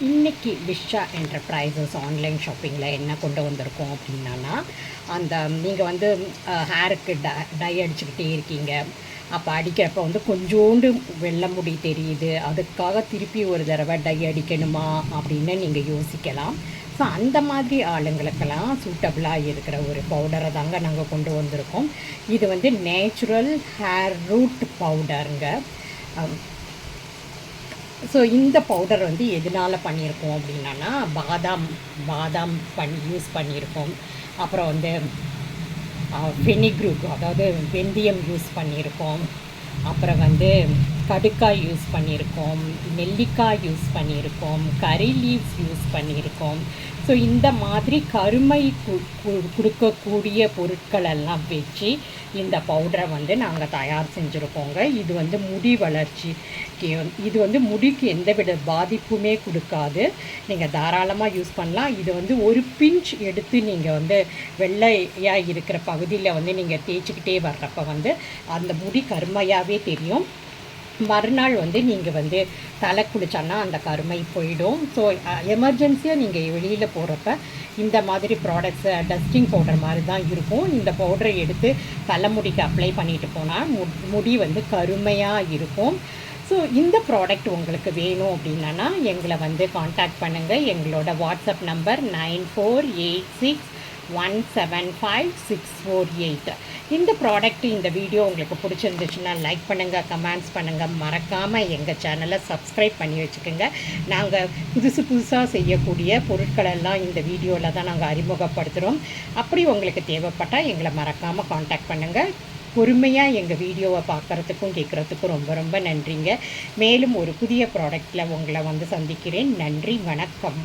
இன்னைக்கு விஷா enterprises online ஷாப்பிங்கில் என்ன கொண்டு வந்திருக்கோம் அப்படின்னா, அந்த நீங்கள் வந்து ஹேருக்கு டை அடிச்சுக்கிட்டே இருக்கீங்க. அப்போ அடிக்கிறப்ப வந்து கொஞ்சோண்டு வெள்ளை முடி தெரியுது, அதுக்காக திருப்பி ஒரு தடவை டை அடிக்கணுமா அப்படின்னு நீங்கள் யோசிக்கலாம். ஸோ அந்த மாதிரி ஆளுங்களுக்கெல்லாம் சூட்டபிளாக இருக்கிற ஒரு பவுடரை தாங்க நாங்கள் கொண்டு வந்திருக்கோம். இது வந்து நேச்சுரல் ஹேர் ரூட் பவுடருங்க. ஸோ இந்த பவுடர் வந்து எதனால் பண்ணியிருக்கோம் அப்படின்னா, பாதாம் பாதாம் யூஸ் பண்ணியிருக்கோம். அப்புறம் வந்து ஃபெனிக்ரூக், அதாவது வெந்தயம் யூஸ் பண்ணியிருக்கோம். அப்புறம் வந்து கடுக்காய் யூஸ் பண்ணியிருக்கோம், நெல்லிக்காய் யூஸ் பண்ணியிருக்கோம், கறி லீவ்ஸ் யூஸ் பண்ணியிருக்கோம். ஸோ இந்த மாதிரி கருமை கொடுக்கக்கூடிய பொருட்களெல்லாம் வச்சு இந்த பவுடரை வந்து நாங்கள் தயார் செஞ்சுருக்கோங்க. இது வந்து முடி வளர்ச்சிக்கு இது வந்து முடிக்கு எந்தவித பாதிப்புமே கொடுக்காது. நீங்கள் தாராளமாக யூஸ் பண்ணலாம். இது வந்து ஒரு பிஞ்ச் எடுத்து நீங்கள் வந்து வெள்ளையாக இருக்கிற பகுதியில் வந்து நீங்கள் தேய்ச்சிக்கிட்டே வர்றப்போ வந்து அந்த முடி கருமையாகவே தெரியும். மறுநாள் வந்து நீங்கள் வந்து தலை குளிச்சோன்னா அந்த கருமை போயிடும். ஸோ எமர்ஜென்சியாக நீங்கள் வெளியில் போகிறப்ப இந்த மாதிரி ப்ராடக்ட்ஸை டஸ்டிங் பவுடர் மாதிரி தான் இருக்கும். இந்த பவுடரை எடுத்து தலைமுடிக்கு அப்ளை பண்ணிட்டு போனால் முடி வந்து கருமையாக இருக்கும். ஸோ இந்த ப்ராடக்ட் உங்களுக்கு வேணும் அப்படின்னா எங்களை வந்து காண்டாக்ட் பண்ணுங்கள். எங்களோட வாட்ஸ்அப் நம்பர் 9486175648. இந்த ப்ராடக்ட், இந்த வீடியோ உங்களுக்கு பிடிச்சிருந்துச்சுன்னா லைக் பண்ணுங்கள், கமெண்ட்ஸ் பண்ணுங்கள், மறக்காமல் எங்கள் சேனலை சப்ஸ்கிரைப் பண்ணி வச்சுக்கோங்க. நாங்கள் புதுசாக செய்யக்கூடிய பொருட்களெல்லாம் இந்த வீடியோவில் தான் நாங்கள் அறிமுகப்படுத்துகிறோம். அப்படி உங்களுக்கு தேவைப்பட்டால் எங்களை மறக்காமல் காண்டாக்ட் பண்ணுங்கள். பொறுமையாக எங்கள் வீடியோவை பார்க்குறதுக்கும் கேட்குறதுக்கும் ரொம்ப ரொம்ப நன்றிங்க. மேலும் ஒரு புதிய ப்ராடக்டில் உங்களை வந்து சந்திக்கிறேன். நன்றி, வணக்கம்.